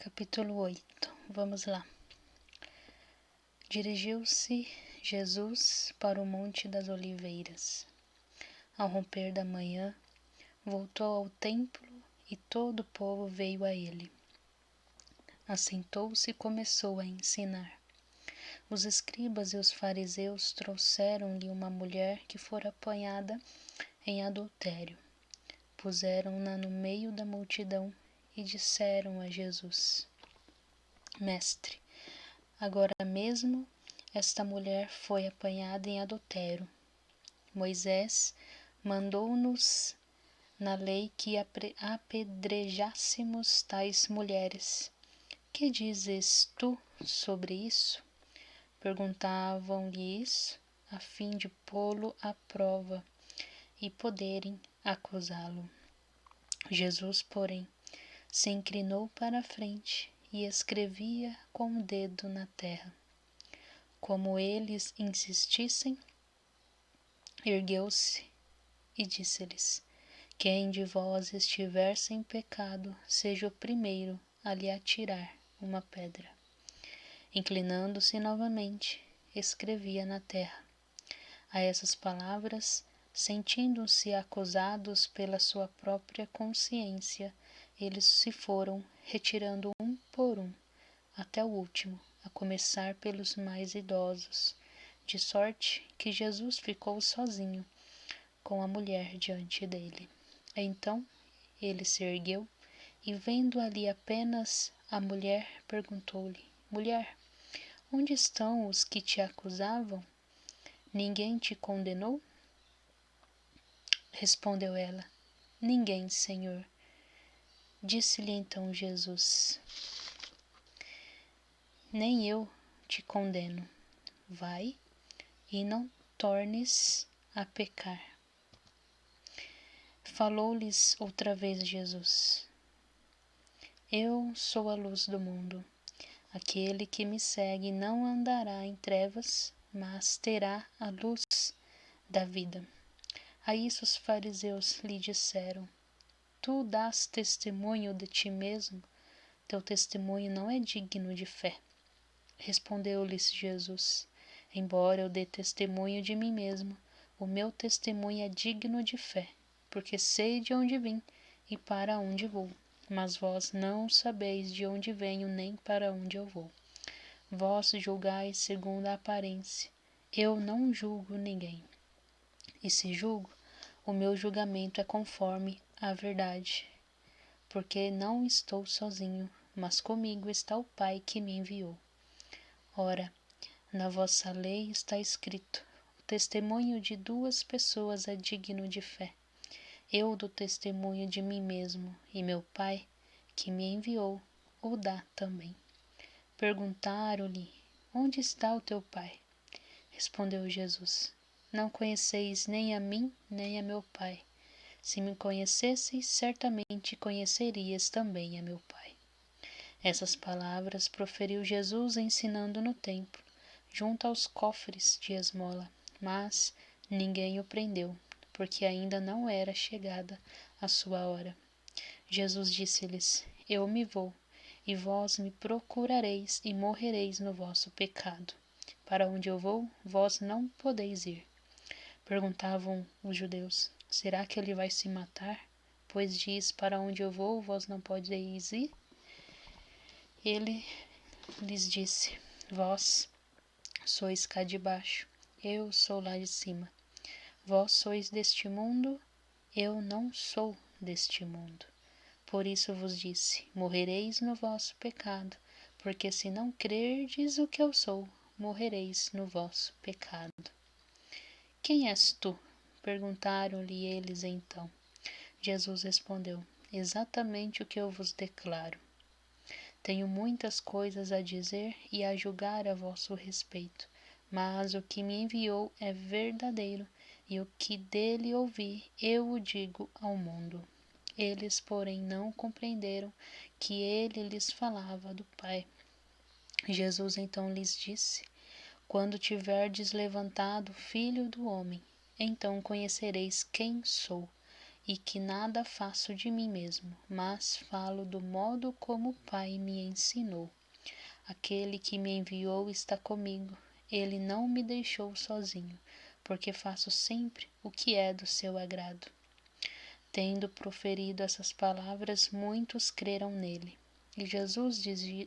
Capítulo 8. Vamos lá. Dirigiu-se Jesus para o Monte das Oliveiras. Ao romper da manhã, voltou ao templo e todo o povo veio a ele. Assentou-se e começou a ensinar. Os escribas e os fariseus trouxeram-lhe uma mulher que fora apanhada em adultério. Puseram-na no meio da multidão e disseram a Jesus: Mestre, agora mesmo esta mulher foi apanhada em adultério. Moisés mandou-nos na lei que apedrejássemos tais mulheres. Que dizes tu sobre isso? Perguntavam-lhe isso a fim de pô-lo à prova e poderem acusá-lo. Jesus, porém, se inclinou para a frente e escrevia com o dedo na terra. Como eles insistissem, ergueu-se e disse-lhes: Quem de vós estiver sem pecado, seja o primeiro a lhe atirar uma pedra. Inclinando-se novamente, escrevia na terra. A essas palavras, sentindo-se acusados pela sua própria consciência, eles se foram retirando um por um, até o último, a começar pelos mais idosos, de sorte que Jesus ficou sozinho com a mulher diante dele. Então ele se ergueu e, vendo ali apenas a mulher, perguntou-lhe: Mulher, onde estão os que te acusavam? Ninguém te condenou? Respondeu ela: Ninguém, Senhor. Disse-lhe então Jesus: Nem eu te condeno. Vai e não tornes a pecar. Falou-lhes outra vez Jesus: Eu sou a luz do mundo. Aquele que me segue não andará em trevas, mas terá a luz da vida. A isso os fariseus lhe disseram: Tu dás testemunho de ti mesmo, teu testemunho não é digno de fé. Respondeu-lhes Jesus: Embora eu dê testemunho de mim mesmo, o meu testemunho é digno de fé, porque sei de onde vim e para onde vou. Mas vós não sabeis de onde venho nem para onde eu vou. Vós julgais segundo a aparência. Eu não julgo ninguém. E se julgo, o meu julgamento é conforme a verdade, porque não estou sozinho, mas comigo está o Pai que me enviou. Ora, na vossa lei está escrito: o testemunho de duas pessoas é digno de fé. Eu dou testemunho de mim mesmo, e meu Pai, que me enviou, o dá também. Perguntaram-lhe: Onde está o teu Pai? Respondeu Jesus: Não conheceis nem a mim, nem a meu Pai. Se me conhecesseis, certamente conhecerias também a meu Pai. Essas palavras proferiu Jesus ensinando no templo, junto aos cofres de esmola, mas ninguém o prendeu, porque ainda não era chegada a sua hora. Jesus disse-lhes: Eu me vou, e vós me procurareis e morrereis no vosso pecado. Para onde eu vou, vós não podeis ir. Perguntavam os judeus: Será que ele vai se matar? Pois diz: Para onde eu vou, vós não podeis ir? Ele lhes disse: Vós sois cá de baixo, eu sou lá de cima. Vós sois deste mundo, eu não sou deste mundo. Por isso vos disse: morrereis no vosso pecado, porque se não crerdes o que eu sou, morrereis no vosso pecado. Quem és tu? Perguntaram-lhe eles então. Jesus respondeu: Exatamente o que eu vos declaro. Tenho muitas coisas a dizer e a julgar a vosso respeito, mas o que me enviou é verdadeiro, e o que dele ouvi eu o digo ao mundo. Eles, porém, não compreenderam que ele lhes falava do Pai. Jesus então lhes disse: Quando tiverdes levantado o Filho do Homem, então conhecereis quem sou, e que nada faço de mim mesmo, mas falo do modo como o Pai me ensinou. Aquele que me enviou está comigo, ele não me deixou sozinho, porque faço sempre o que é do seu agrado. Tendo proferido essas palavras, muitos creram nele. E Jesus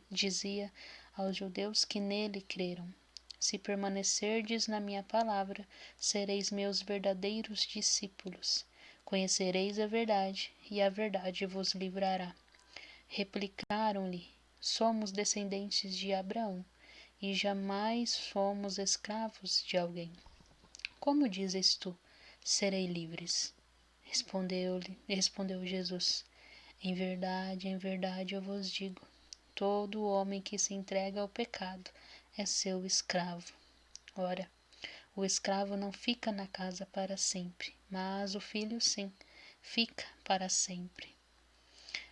dizia aos judeus que nele creram: Se permanecerdes na minha palavra, sereis meus verdadeiros discípulos. Conhecereis a verdade, e a verdade vos livrará. Replicaram-lhe: Somos descendentes de Abraão, e jamais fomos escravos de alguém. Como dizes tu, serei livres? Respondeu Jesus: em verdade eu vos digo, todo homem que se entrega ao pecado é seu escravo. Ora, o escravo não fica na casa para sempre, mas o filho sim, fica para sempre.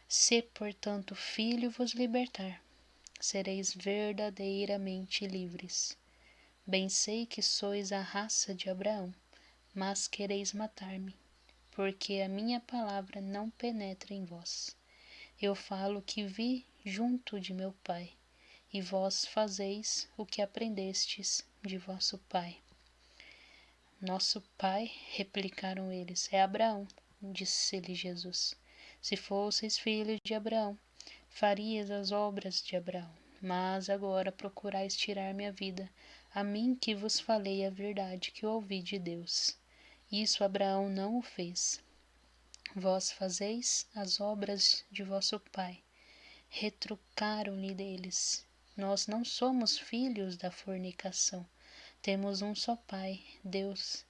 Se, portanto, o Filho vos libertar, sereis verdadeiramente livres. Bem sei que sois a raça de Abraão, mas quereis matar-me, porque a minha palavra não penetra em vós. Eu falo o que vi junto de meu Pai, e vós fazeis o que aprendestes de vosso pai. Nosso pai, replicaram eles, é Abraão, disse-lhe Jesus. Se fosseis filhos de Abraão, farias as obras de Abraão. Mas agora procurais tirar minha vida, a mim que vos falei a verdade que ouvi de Deus. Isso Abraão não o fez. Vós fazeis as obras de vosso pai. Retrucaram-lhe deles: Nós não somos filhos da fornicação. Temos um só Pai, Deus.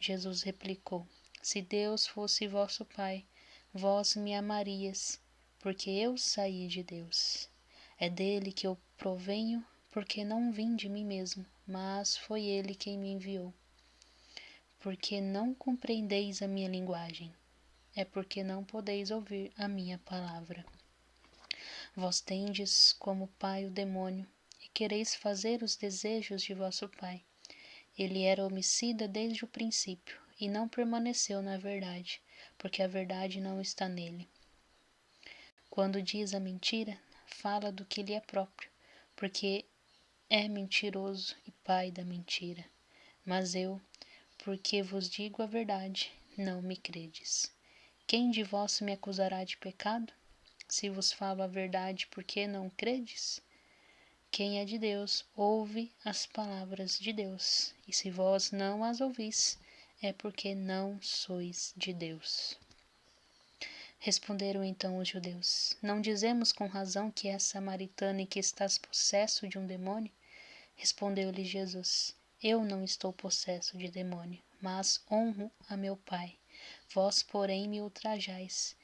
Jesus replicou: Se Deus fosse vosso Pai, vós me amarias, porque eu saí de Deus. É dele que eu provenho, porque não vim de mim mesmo, mas foi ele quem me enviou. Porque não compreendeis a minha linguagem, é porque não podeis ouvir a minha palavra. Vós tendes como pai o demônio, e quereis fazer os desejos de vosso pai. Ele era homicida desde o princípio, e não permaneceu na verdade, porque a verdade não está nele. Quando diz a mentira, fala do que lhe é próprio, porque é mentiroso e pai da mentira. Mas eu, porque vos digo a verdade, não me credes. Quem de vós me acusará de pecado? Se vos falo a verdade, por que não credes? Quem é de Deus, ouve as palavras de Deus, e se vós não as ouvis, é porque não sois de Deus. Responderam então os judeus: Não dizemos com razão que és samaritano e que estás possesso de um demônio? Respondeu-lhe Jesus: Eu não estou possesso de demônio, mas honro a meu Pai. Vós, porém, me ultrajais.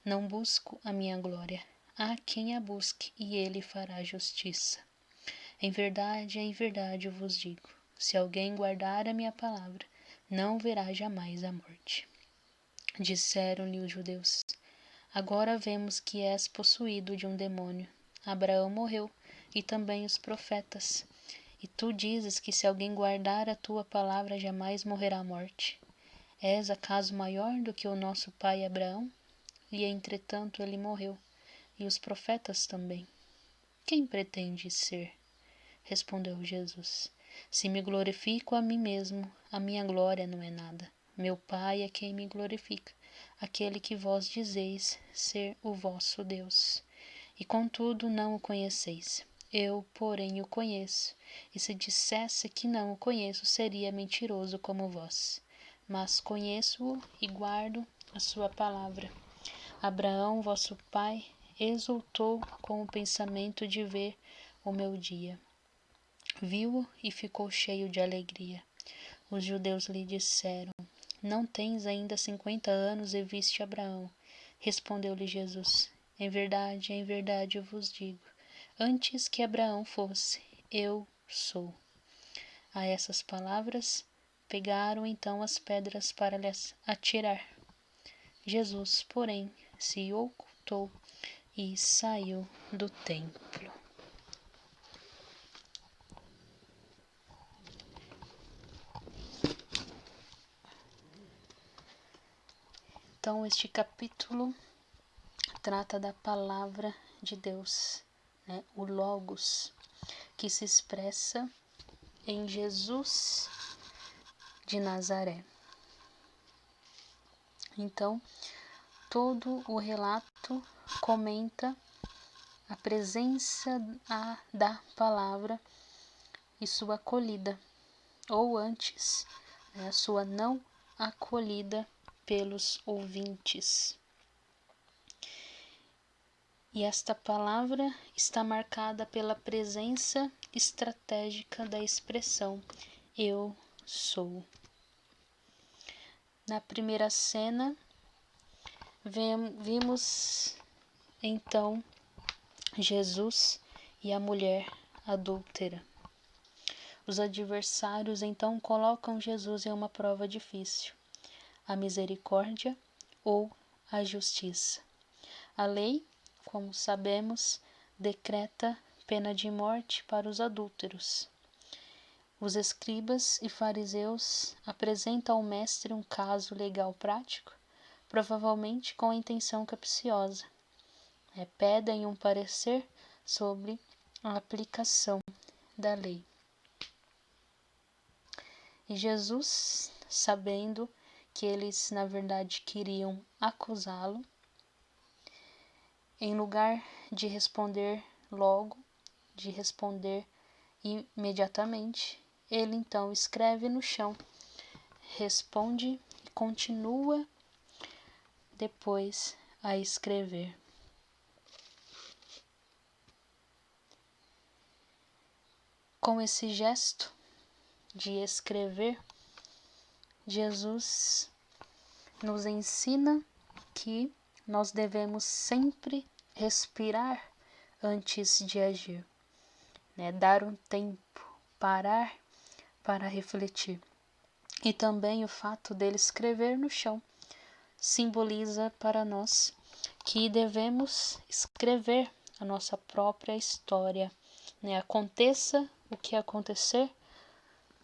Não busco a minha glória. Há quem a busque, e ele fará justiça. Em verdade eu vos digo, se alguém guardar a minha palavra, não verá jamais a morte. Disseram-lhe os judeus: Agora vemos que és possuído de um demônio. Abraão morreu, e também os profetas. E tu dizes que se alguém guardar a tua palavra, jamais morrerá a morte. És acaso maior do que o nosso pai Abraão? E entretanto ele morreu, e os profetas também. Quem pretendes ser? Respondeu Jesus: Se me glorifico a mim mesmo, a minha glória não é nada. Meu Pai é quem me glorifica, aquele que vós dizeis ser o vosso Deus. E contudo não o conheceis. Eu, porém, o conheço, e se dissesse que não o conheço, seria mentiroso como vós. Mas conheço-o e guardo a sua palavra. Abraão, vosso pai, exultou com o pensamento de ver o meu dia. Viu-o e ficou cheio de alegria. Os judeus lhe disseram: Não tens ainda 50 anos e viste Abraão? Respondeu-lhe Jesus: em verdade eu vos digo, antes que Abraão fosse, eu sou. A essas palavras, pegaram então as pedras para lhes atirar. Jesus, porém, se ocultou e saiu do templo. Então, este capítulo trata da palavra de Deus, né? O Logos, que se expressa em Jesus de Nazaré. Então, todo o relato comenta a presença da palavra e sua acolhida, ou antes, a sua não acolhida pelos ouvintes. E esta palavra está marcada pela presença estratégica da expressão eu sou. Na primeira cena, vimos então Jesus e a mulher adúltera. Os adversários então colocam Jesus em uma prova difícil: a misericórdia ou a justiça. A lei, como sabemos, decreta pena de morte para os adúlteros. Os escribas e fariseus apresentam ao mestre um caso legal prático, provavelmente com a intenção capciosa. Pedem um parecer sobre a aplicação da lei. E Jesus, sabendo que eles na verdade queriam acusá-lo, em lugar de responder logo, de responder imediatamente, ele então escreve no chão, responde e continua depois a escrever. Com esse gesto de escrever, Jesus nos ensina que nós devemos sempre respirar antes de agir, né? Dar um tempo, parar para refletir. E também o fato dele escrever no chão simboliza para nós que devemos escrever a nossa própria história, né? Aconteça o que acontecer,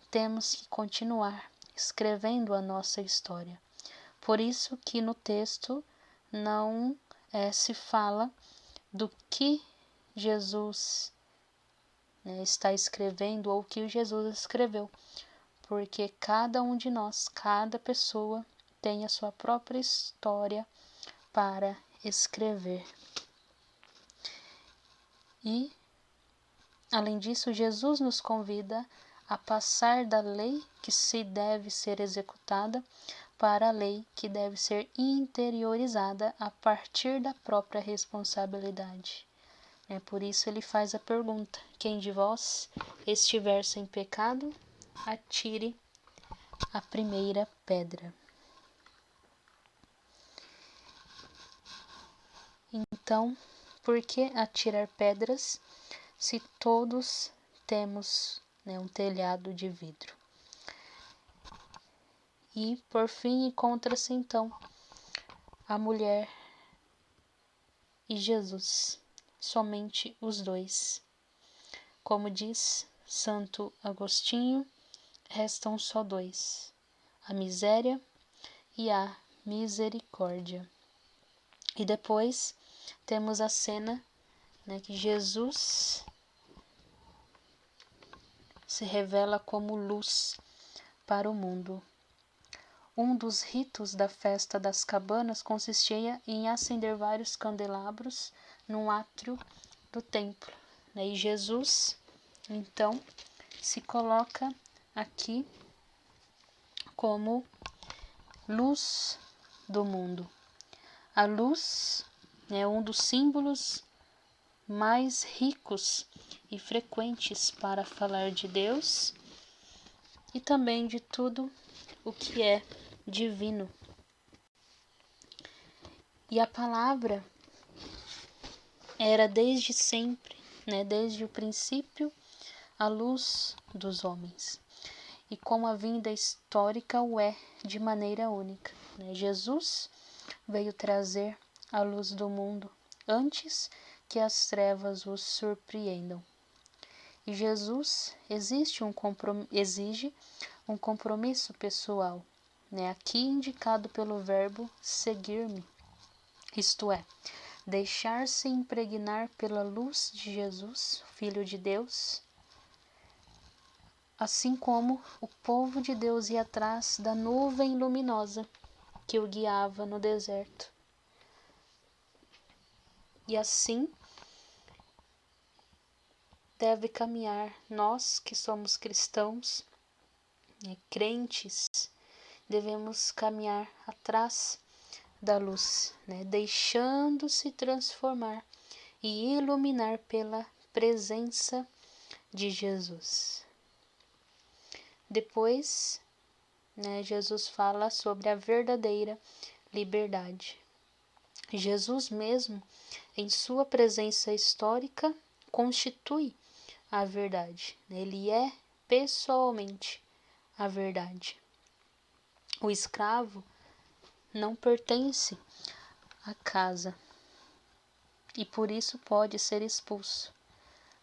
temos que continuar escrevendo a nossa história. Por isso que no texto não se fala do que Jesus está escrevendo ou o que Jesus escreveu, porque cada um de nós, cada pessoa tem a sua própria história para escrever. E, além disso, Jesus nos convida a passar da lei que se deve ser executada para a lei que deve ser interiorizada a partir da própria responsabilidade. Por isso ele faz a pergunta: quem de vós estiver sem pecado, atire a primeira pedra. Então, por que atirar pedras se todos temos um telhado de vidro? E, por fim, encontra-se então a mulher e Jesus, somente os dois. Como diz Santo Agostinho, restam só dois: a miséria e a misericórdia. E depois temos a cena que Jesus se revela como luz para o mundo. Um dos ritos da festa das cabanas consistia em acender vários candelabros no átrio do templo. E Jesus, então, se coloca aqui como luz do mundo. A luz é um dos símbolos mais ricos e frequentes para falar de Deus e também de tudo o que é divino. E a palavra era desde sempre, desde o princípio, a luz dos homens. E como a vinda histórica o é de maneira única. Jesus veio trazer a luz do mundo antes que as trevas os surpreendam. E Jesus exige um compromisso pessoal, né, aqui indicado pelo verbo seguir-me, isto é, deixar-se impregnar pela luz de Jesus, Filho de Deus, assim como o povo de Deus ia atrás da nuvem luminosa que o guiava no deserto. E assim deve caminhar nós que somos cristãos, crentes, devemos caminhar atrás da luz, deixando-se transformar e iluminar pela presença de Jesus. Depois, Jesus fala sobre a verdadeira liberdade. Jesus mesmo, em sua presença histórica, constitui a verdade. Ele é pessoalmente a verdade. O escravo não pertence à casa e por isso pode ser expulso,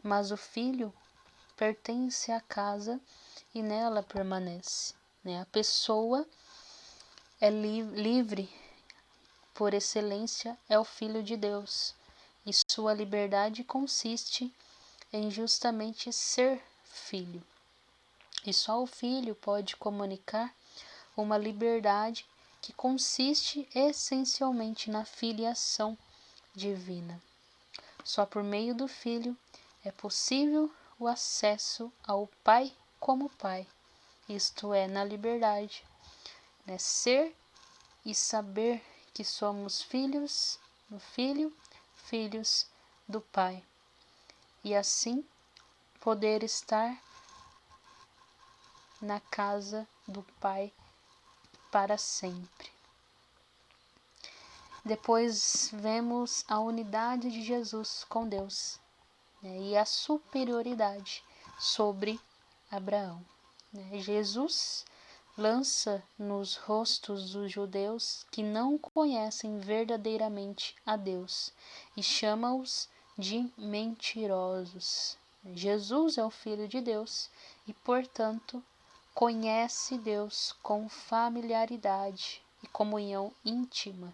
mas o filho pertence à casa e nela permanece. A pessoa é livre, por excelência, é o Filho de Deus, e sua liberdade consiste em justamente ser filho. E só o Filho pode comunicar uma liberdade que consiste essencialmente na filiação divina. Só por meio do Filho é possível o acesso ao Pai como Pai, isto é, na liberdade, ser e saber que somos filhos do Filho, filhos do Pai, e assim poder estar na casa do Pai para sempre. Depois vemos a unidade de Jesus com Deus, e a superioridade sobre Abraão. Jesus lança nos rostos dos judeus que não conhecem verdadeiramente a Deus e chama-os de mentirosos. Jesus é o Filho de Deus e, portanto, conhece Deus com familiaridade e comunhão íntima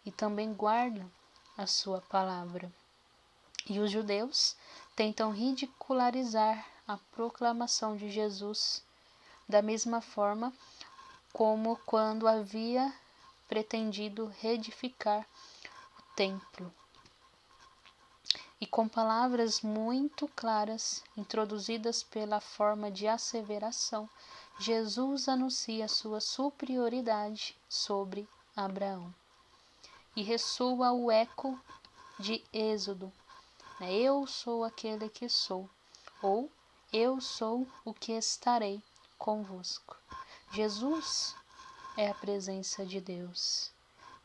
e também guarda a sua palavra. E os judeus tentam ridicularizar a proclamação de Jesus da mesma forma como quando havia pretendido reedificar o templo. E com palavras muito claras, introduzidas pela forma de asseveração, Jesus anuncia sua superioridade sobre Abraão. E ressoa o eco de Êxodo: eu sou aquele que sou, ou eu sou o que estarei convosco. Jesus é a presença de Deus.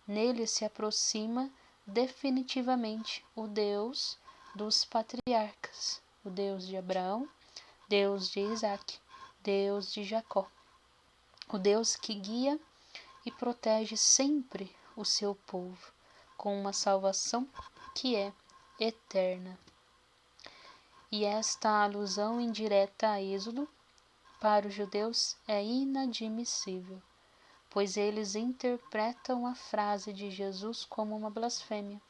Nele se aproxima definitivamente o Deus dos patriarcas, o Deus de Abraão, Deus de Isaac, Deus de Jacó, o Deus que guia e protege sempre o seu povo com uma salvação que é eterna. E esta alusão indireta a Êxodo para os judeus é inadmissível, pois eles interpretam a frase de Jesus como uma blasfêmia.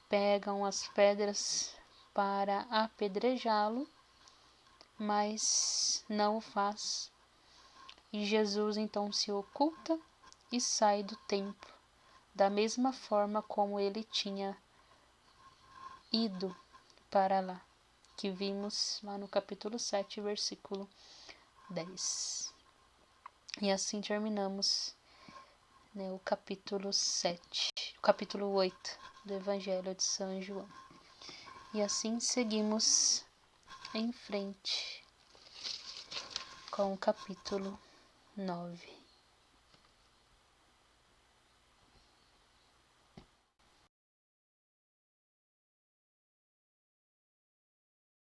Pegam as pedras para apedrejá-lo, mas não o faz. E Jesus então se oculta e sai do templo, da mesma forma como ele tinha ido para lá, que vimos lá no capítulo 7, versículo 10. E assim terminamos o capítulo 7, o capítulo 8 do Evangelho de São João. E assim seguimos em frente com o capítulo 9.